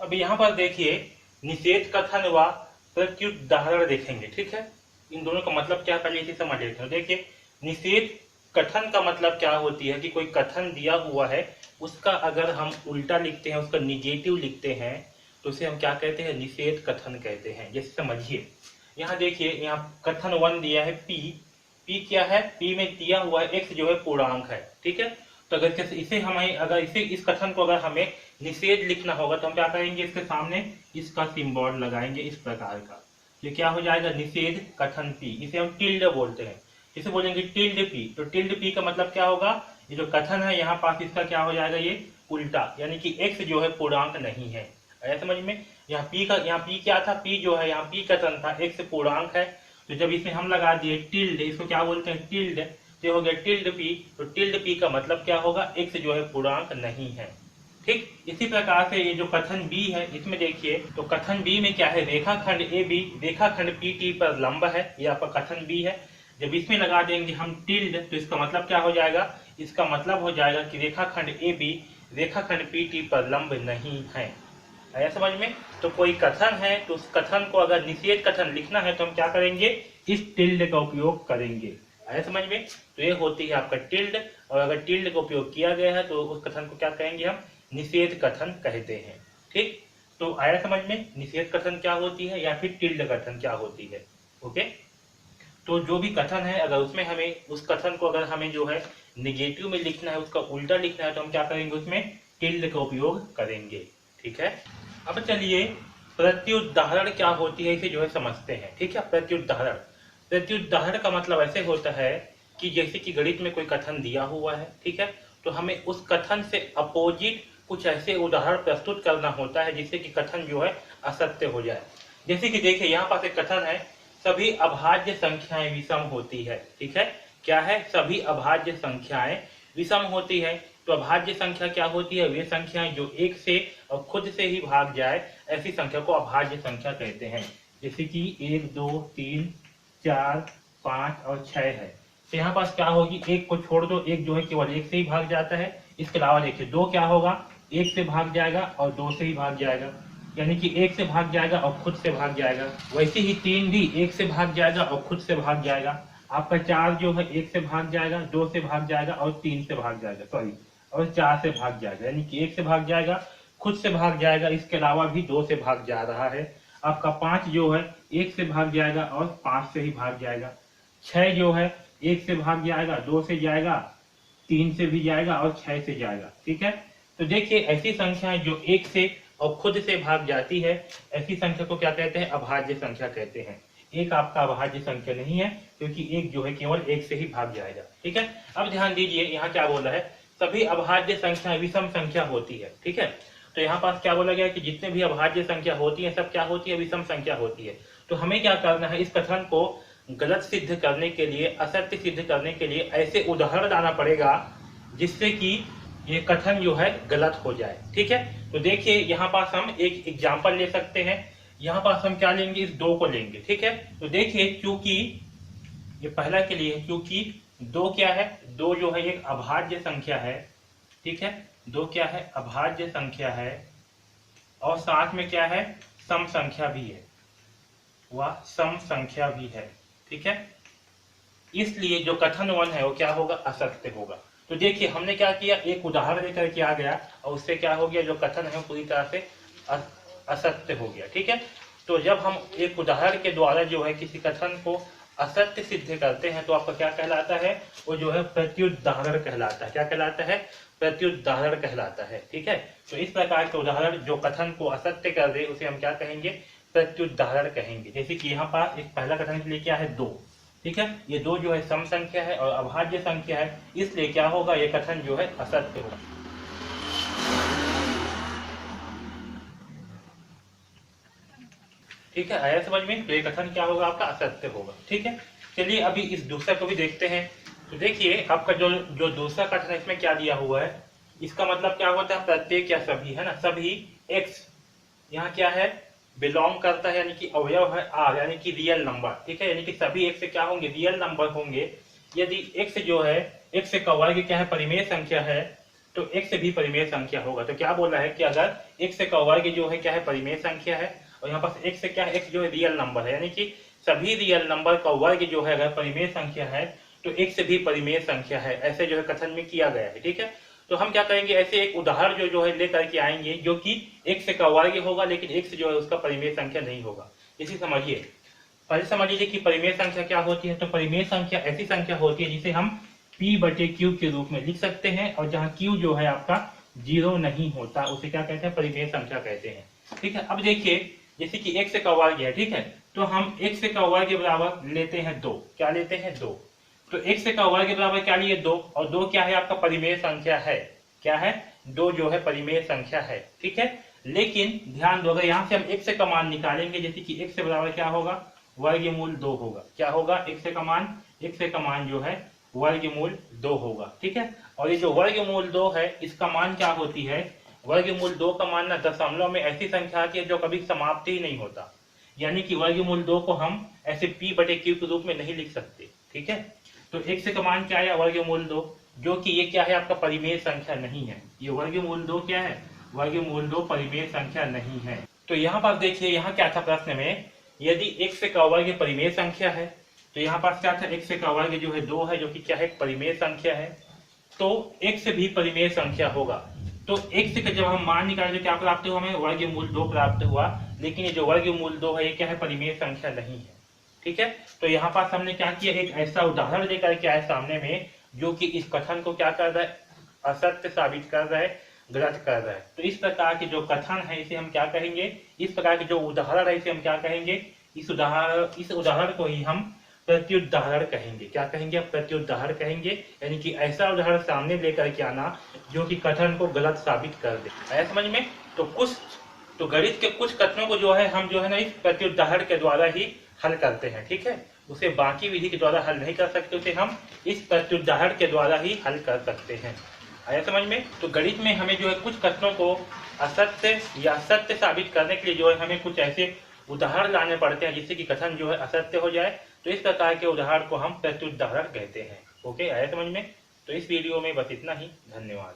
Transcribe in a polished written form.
अब यहाँ पर देखिए निषेध कथन व प्रत्युदाहरण देखेंगे, ठीक है। इन दोनों का मतलब क्या है पहले इसे समझ लेते हैं। देखिए निषेध कथन का मतलब क्या होती है कि कोई कथन दिया हुआ है, उसका अगर हम उल्टा लिखते हैं, उसका निगेटिव लिखते हैं, तो उसे हम क्या कहते हैं, निषेध कथन कहते हैं। जैसे समझिए यहाँ देखिए, यहाँ कथन 1 दिया है पी। पी क्या है, पी में दिया हुआ है एक्स जो है पूर्णांक है, ठीक है। तो अगर इसे हमें अगर इसे इस कथन को अगर हमें निषेध लिखना होगा तो हम क्या करेंगे, इसके सामने इसका सिंबल लगाएंगे इस प्रकार का। ये क्या हो जाएगा, निषेध कथन पी। इसे हम टिल्ड बोलते हैं। इसे बोलेंगे टिल्ड पी। तो टिल्ड पी का मतलब क्या होगा, ये जो कथन है यहाँ पास इसका क्या हो जाएगा, ये उल्टा, यानी कि एक्स जो है पूर्णांक नहीं है। आया समझ में। यहाँ पी क्या था, पी जो है यहाँ पी कथन था, एक्स पूर्णांक है। तो जब इसमें हम लगा दिए टिल्ड, इसको क्या बोलते हैं, टिल्ड, तो हो गया टिल्ड पी। तो टिल्ड पी का मतलब क्या होगा, एक्स जो है पूर्णांक नहीं है, ठीक। इसी प्रकार से ये जो कथन बी है, इसमें देखिए तो कथन बी में क्या है, रेखाखंड ए बी रेखाखंड पी टी पर लंब है, ये आपका कथन बी है। जब इसमें लगा देंगे हम टिल्ड, तो इसका मतलब क्या हो जाएगा, इसका मतलब हो जाएगा कि रेखाखंड ए बी रेखाखंड पी टी पर लंब नहीं है। आया समझ में। तो कोई कथन है तो उस कथन को अगर निषेध कथन लिखना है तो हम क्या करेंगे, इस टिल्ड का उपयोग करेंगे। आया समझ में। तो ये होती है आपका टिल्ड, और अगर टिल्ड का उपयोग किया गया है तो उस कथन को क्या कहेंगे, हम निषेध कथन कहते हैं, ठीक। तो आया समझ में, निषेध कथन क्या होती है या फिर टिल्ड कथन क्या होती है। ओके। तो जो भी कथन है अगर उसमें हमें उस कथन को अगर हमें जो है निगेटिव में लिखना है, उसका उल्टा लिखना है, तो हम क्या करेंगे, उसमें टिल्ड का उपयोग करेंगे, ठीक है। अब चलिए प्रत्युदाहरण क्या होती है, इसे जो है समझते हैं, ठीक है। प्रत्युदाहरण, प्रत्युदाहरण का मतलब ऐसे होता है कि जैसे कि गणित में कोई कथन दिया हुआ है, ठीक है, तो हमें उस कथन से अपोजिट कुछ ऐसे उदाहरण प्रस्तुत करना होता है जिससे कि कथन जो है असत्य हो जाए। जैसे कि देखिए यहाँ पास एक कथन है, सभी अभाज्य संख्याएं विषम होती है, ठीक है। क्या है, सभी अभाज्य संख्याएं विषम होती है। तो अभाज्य संख्या क्या होती है, वे संख्याएं जो एक से और खुद से ही भाग जाए, ऐसी संख्या को अभाज्य संख्या कहते हैं। जैसे कि 1 2 3 4 5 और 6 है। तो यहाँ पास क्या होगी, एक को छोड़ दो, एक जो है केवल एक से ही भाग जाता है। इसके अलावा देखिए 2 क्या होगा, एक से भाग जाएगा और 2 से ही भाग जाएगा, यानी कि एक से भाग जाएगा और खुद से भाग जाएगा। वैसे ही 3 भी एक से भाग जाएगा और खुद से भाग जाएगा। आपका 4 जो है एक से भाग जाएगा, 2 से भाग जाएगा और 3 से भाग जाएगा, सॉरी, और 4 से भाग जाएगा, यानी कि एक से भाग जाएगा, खुद से भाग जाएगा, इसके अलावा भी 2 से भाग जा रहा है। आपका 5 जो है एक से भाग जाएगा और 5 से ही भाग जाएगा। 6 जो है एक से भाग जाएगा, 2 से जाएगा, 3 से भी जाएगा और 6 से जाएगा, ठीक है। तो देखिए ऐसी संख्याएं जो एक से और खुद से भाग जाती है, ऐसी संख्या को क्या कहते हैं, अभाज्य संख्या कहते हैं। एक आपका अभाज्य संख्या नहीं है, क्योंकि एक जो है केवल एक से ही भाग जाएगा, ठीक है। अब ध्यान दीजिए यहाँ क्या बोला है, सभी अभाज्य संख्या विषम संख्या होती है, ठीक है। तो यहाँ पास क्या बोला गया कि जितने भी अभाज्य संख्या होती है सब क्या होती है, विषम संख्या होती है। तो हमें क्या करना है, इस कथन को गलत सिद्ध करने के लिए, असत्य सिद्ध करने के लिए ऐसे उदाहरण लाना पड़ेगा जिससे कि ये कथन जो है गलत हो जाए, ठीक है। तो देखिए यहाँ पास हम एक एग्जाम्पल ले सकते हैं। यहाँ पास हम क्या लेंगे, इस 2 को लेंगे, ठीक है। तो देखिए क्योंकि ये पहला के लिए, क्योंकि 2 क्या है, 2 जो है एक अभाज्य संख्या है, ठीक है। 2 क्या है, अभाज्य संख्या है, और साथ में क्या है, सम संख्या भी है, वह सम संख्या भी है, ठीक है। इसलिए जो कथन 1 है वो क्या होगा, असत्य होगा। तो देखिए हमने क्या किया, एक उदाहरण लेकर के आ गया और उससे क्या हो गया, जो कथन है पूरी तरह से असत्य हो गया, ठीक है। तो जब हम एक उदाहरण के द्वारा जो है किसी कथन को असत्य सिद्ध करते हैं तो आपका क्या कहलाता है, वो जो है प्रत्युदाहरण कहलाता है। क्या कहलाता है, प्रत्युदाहरण कहलाता है, ठीक है। तो इस प्रकार के उदाहरण जो कथन को असत्य कर दे उसे हम क्या कहेंगे, प्रत्युदाहरण कहेंगे। जैसे कि यहाँ पास एक पहला कथन के लिए क्या है, 2, ठीक है। ये 2 जो है सम संख्या है और अभाज्य संख्या है, इसलिए क्या होगा, ये कथन जो है असत्य होगा। ठीक है, आया समझ में। तो ये कथन क्या होगा, आपका असत्य होगा, ठीक है। चलिए अभी इस दूसरा को भी देखते हैं। तो देखिए आपका जो जो दूसरा कथन है इसमें क्या दिया हुआ है, इसका मतलब क्या होता है, प्रत्येक या सभी, है ना, सभी एक्स, यहाँ क्या है, बिलोंग करता है, यानी कि अवयव है आर, यानी कि रियल नंबर, ठीक है। यानी कि सभी एक्स क्या होंगे, रियल नंबर होंगे। यदि एक्स जो है, एक्स का वर्ग क्या है, परिमेय संख्या है, तो x से भी परिमेय संख्या होगा। तो क्या बोल रहा है कि अगर x का वर्ग जो है क्या है, परिमेय संख्या है, और यहाँ पास x से क्या है, x जो है रियल नंबर है, यानी कि सभी रियल नंबर का वर्ग जो है अगर परिमेय संख्या है तो x से भी परिमेय संख्या है, ऐसे जो है कथन में किया गया है। ठीक है, तो हम क्या करेंगे, ऐसे एक उदाहरण जो है लेकर के आएंगे जो कि x का वर्ग होगा लेकिन x जो है उसका परिमेय संख्या नहीं होगा। इसी समझिए, पहले समझ लीजिए कि परिमेय संख्या क्या होती है। तो परिमेय संख्या ऐसी संख्या होती है जिसे हम p/q के रूप में लिख सकते हैं, और जहाँ q जो है आपका 0 नहीं होता उसे क्या कहते हैं, परिमेय संख्या कहते हैं। ठीक है, अब देखिए जैसे कि x का वर्ग है, ठीक है, तो हम x का वर्ग के बराबर लेते हैं 2। क्या लेते हैं, 2। तो x का वर्ग के बराबर क्या लिए, 2, और 2 क्या है आपका, परिमेय संख्या है। क्या है, 2 जो है परिमेय संख्या है। ठीक है, लेकिन ध्यान दो, अगर यहाँ से हम x का मान निकालेंगे, जैसे कि x के बराबर क्या होगा, वर्गमूल 2 होगा। क्या होगा, x का मान जो है वर्गमूल 2 होगा। ठीक है, और ये जो वर्गमूल 2 है इसका मान क्या होती है, वर्गमूल 2 का मान ना दशमलव में ऐसी संख्या आती है जो कभी समाप्त ही नहीं होता, यानी कि वर्गमूल 2 को हम ऐसे p/q के रूप में नहीं लिख सकते। ठीक है, तो x का मान क्या है, वर्गमूल 2, जो कि ये क्या है आपका परिमेय संख्या नहीं है। ये वर्गमूल 2 क्या है, वर्गमूल 2 परिमेय संख्या नहीं है। तो यहाँ पर देखिए, यहाँ क्या था प्रश्न में, यदि x का वर्ग परिमेय संख्या है, तो यहाँ पास क्या था, x का वर्ग जो है 2 है, जो कि क्या है, परिमेय संख्या है, तो x भी परिमेय संख्या होगा। तो x का जब हम मान निकाले तो क्या प्राप्त हुआ, हमें वर्गमूल 2 प्राप्त हुआ, लेकिन ये जो वर्गमूल 2 है ये क्या है, परिमेय संख्या नहीं है। ठीक है, तो यहाँ पास हमने क्या किया, एक ऐसा उदाहरण लेकर के आए सामने में जो कि इस कथन को क्या कर रहा है, असत्य साबित कर रहा है, गलत कर रहा है। तो इस प्रकार के जो कथन है इसे हम क्या कहेंगे, इस प्रकार के जो उदाहरण है इसे हम क्या कहेंगे, इस उदाहरण को ही हम प्रत्युदाहरण कहेंगे। क्या कहेंगे, प्रत्युदाहरण कहेंगे, यानी कि ऐसा उदाहरण सामने लेकर के आना जो कि कथन को गलत साबित कर दे। आया समझ में। तो गणित के कुछ कथनों को जो है हम जो है ना इस प्रत्युदाहरण के द्वारा ही हल करते हैं। ठीक है, उसे बाकी विधि के द्वारा हल नहीं कर सकते, उसे हम इस प्रत्युदाहरण के द्वारा ही हल कर सकते हैं। आया समझ में। तो गणित में हमें जो है कुछ कथनों को असत्य या सत्य साबित करने के लिए जो है हमें कुछ ऐसे उदाहरण लाने पड़ते हैं जिससे कि कथन जो है असत्य हो जाए। तो इस प्रकार के उदाहरण को हम प्रत्युदाहरण कहते हैं। ओके, आया समझ में। तो इस वीडियो में बस इतना ही। धन्यवाद।